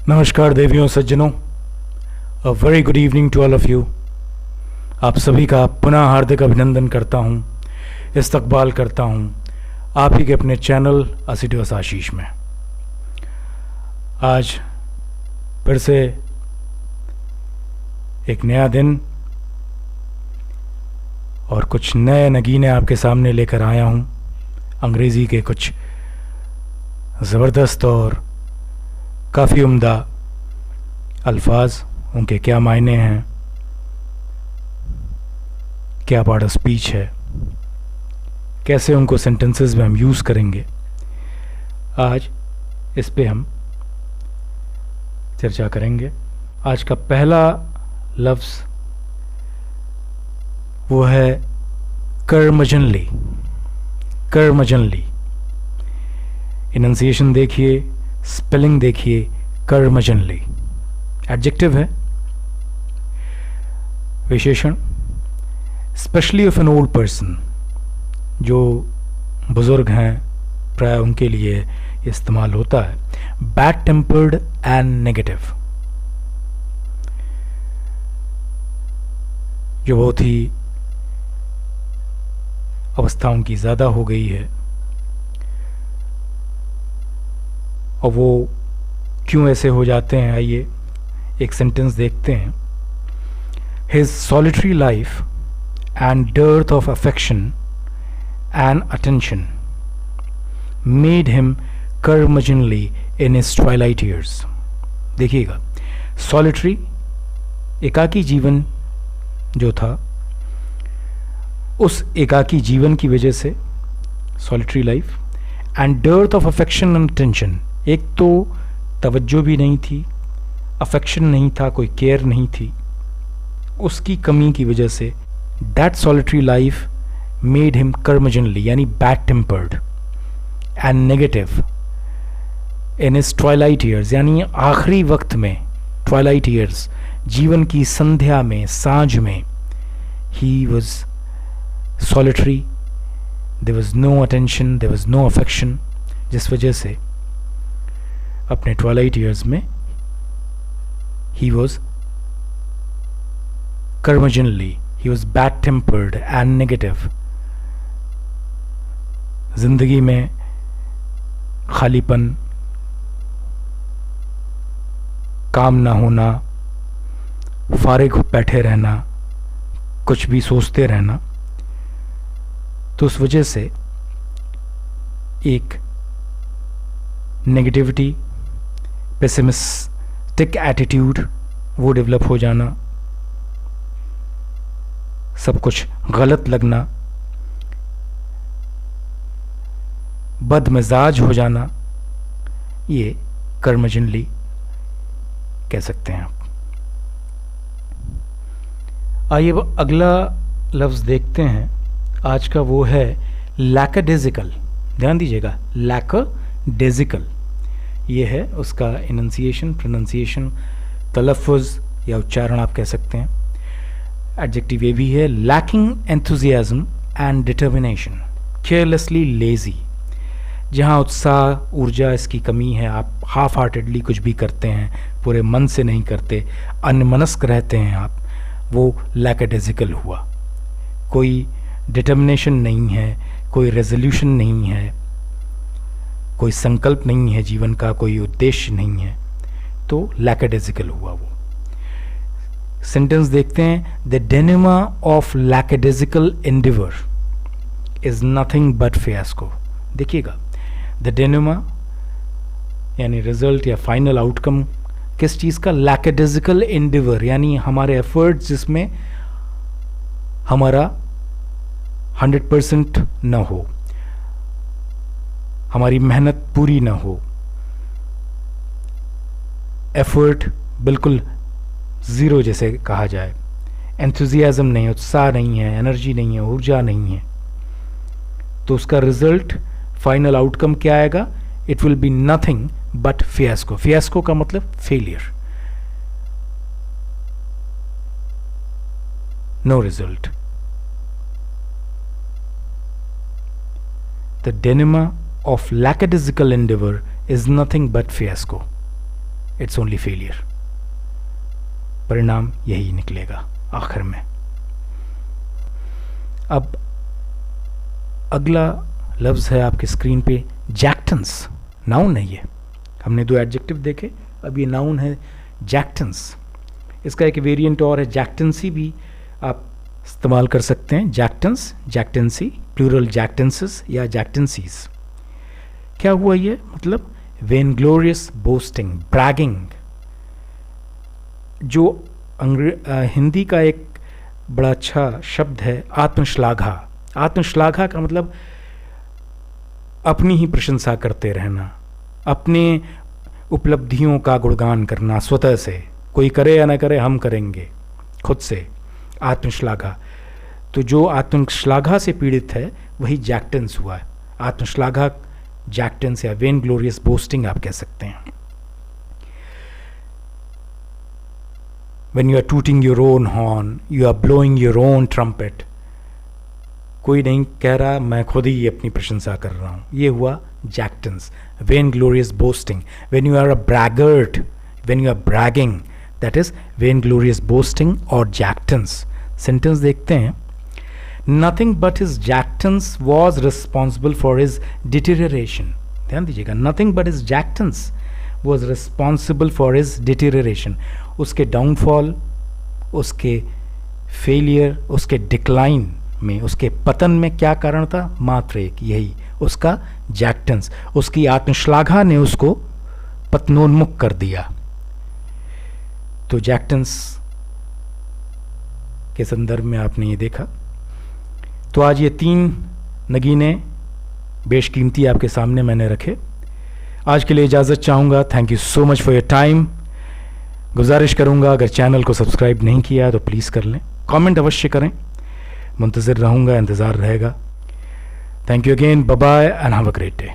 नमस्कार देवियों सज्जनों, a very good evening to all of you. आप सभी का पुनः हार्दिक अभिनंदन करता हूँ, इस्तकबाल करता हूँ आप ही के अपने चैनल असिडोस आशीष में। आज फिर से एक नया दिन और कुछ नए नगीने आपके सामने लेकर आया हूँ। अंग्रेज़ी के कुछ ज़बरदस्त और काफ़ी उम्दा अल्फाज, उनके क्या मायने हैं, क्या पार्ट ऑफ स्पीच है, कैसे उनको सेंटेंसेस में हम यूज़ करेंगे, आज इस पे हम चर्चा करेंगे। आज का पहला लफ्ज़ वो है कर्मजनली। कर्मजनली, इनंसिएशन देखिए, स्पेलिंग देखिए, कर्मजनली। एडजेक्टिव है, विशेषण, specially of an old person, जो बुजुर्ग हैं प्राय उनके लिए इस्तेमाल होता है। बैड टेम्पर्ड एंड नेगेटिव, जो बहुत ही अवस्था उनकी ज़्यादा हो गई है और वो क्यों ऐसे हो जाते हैं, आइए एक सेंटेंस देखते हैं। His solitary life and dearth of affection and attention made him curmudgeonly in his twilight years। देखिएगा, solitary एकाकी जीवन जो था, उस एकाकी जीवन की वजह से solitary life and dearth of affection and attention, एक तो तवज्जो भी नहीं थी, अफेक्शन नहीं था, कोई केयर नहीं थी, उसकी कमी की वजह से that solitary life made him curmudgeonly यानी bad tempered and negative in his twilight years, यानी आखिरी वक्त में, ट्वाइलाइट ईयर्स, जीवन की संध्या में, सांझ में, he was solitary, there was no attention, there was no affection, जिस वजह से अपने ट्वाइलाइट ईयर्स में he was curmudgeonly, he was bad tempered and negative। जिंदगी में खालीपन, काम ना होना, फारिग बैठे रहना, कुछ भी सोचते रहना, तो उस वजह से एक नेगेटिविटी, पेसिमिस्टिक एटीट्यूड वो डेवलप हो जाना, सब कुछ गलत लगना, बदमिजाज हो जाना, ये कर्मजनली कह सकते हैं आप। आइए अब अगला लफ्ज़ देखते हैं आज का, वो है लैकडेजिकल। ध्यान दीजिएगा, लैकडेजिकल, ये है उसका इनंसिएशन, प्रोनंसिएशन, तलफ़ुज़ या उच्चारण आप कह सकते हैं। एडजेक्टिव ये भी है, lacking enthusiasm and determination, carelessly lazy, जहाँ उत्साह, ऊर्जा इसकी कमी है, आप हाफ हार्टेडली कुछ भी करते हैं, पूरे मन से नहीं करते, अन्यमनस्क रहते हैं आप, वो लैकडेजिकल हुआ। कोई डिटर्मिनेशन नहीं है, कोई रेजोल्यूशन नहीं है, कोई संकल्प नहीं है जीवन का, कोई उद्देश्य नहीं है, तो लैकडेजिकल हुआ वो। सेंटेंस देखते हैं, the denouement of lackadaisical endeavour is nothing but fiasco. देखिएगा, द डेनिमा यानी रिजल्ट या फाइनल आउटकम किस चीज़ का, लैकडेजिकल एंडेवर, यानी हमारे एफर्ट्स जिसमें हमारा 100% न हो, हमारी मेहनत पूरी ना हो, एफर्ट बिल्कुल ज़ीरो जैसे कहा जाए, एंथुजियाज्म नहीं, उत्साह नहीं है, एनर्जी नहीं है, ऊर्जा नहीं है, तो उसका रिजल्ट, फाइनल आउटकम क्या आएगा, it will be nothing but fiasco. Fiasco का मतलब failure, no result. The denouement of lackadaisical endeavor is nothing but fiasco। It's only failure. परिणाम यही निकलेगा आखिर में। अब अगला लफ्ज़ है आपके स्क्रीन पे जैक्टेंस। नाउन है ये, हमने दो एडजेक्टिव देखे, अब ये नाउन है जैक्टेंस। इसका एक वेरिएंट और है जैक्टेंसी, भी आप इस्तेमाल कर सकते हैं। जैक्टेंस, जैक्टेंसी, प्लूरल जैक्टेंसेस या जैक्टेंसीज। क्या हुआ ये? मतलब वेनग्लोरियस बोस्टिंग, ब्रैगिंग। जो हिंदी का एक बड़ा अच्छा शब्द है आत्मश्लाघा। आत्मश्लाघा का मतलब अपनी ही प्रशंसा करते रहना, अपने उपलब्धियों का गुणगान करना स्वतः से, कोई करे या ना करे हम करेंगे खुद से, आत्मश्लाघा। तो जो आत्मश्लाघा से पीड़ित है वही जैक्टेंस हुआ है। आत्मश्लाघा, जैक्टेंस या वेन ग्लोरियस बोस्टिंग आप कह सकते हैं। When you are tooting your own horn, you are blowing your own trumpet. कोई नहीं कह रहा, मैं खुद ही अपनी प्रशंसा कर रहा हूँ, ये हुआ jactance, vainglorious boasting. When you are a braggart, when you are bragging, that is vain glorious boasting और jactance। सेंटेंस देखते हैं। Nothing but his jactance was responsible for his deterioration। ध्यान दीजिएगा, nothing but his jactance was responsible for his deterioration। उसके downfall, उसके failure, उसके decline में, उसके पतन में क्या कारण था? मात्र एक, यही उसका जैक्टेंस। उसकी आत्मश्लाघा ने उसको पतनोन्मुख कर दिया। तो जैक्टेंस के संदर्भ में आपने ये देखा। तो आज ये 3 नगीने बेशकीमती आपके सामने मैंने रखे। आज के लिए इजाज़त चाहूँगा। Thank you so much for your time. गुजारिश करूँगा अगर चैनल को सब्सक्राइब नहीं किया तो प्लीज़ कर लें, कमेंट अवश्य करें, मुंतज़िर रहूँगा, इंतज़ार रहेगा। Thank you again, bye bye and have a great day.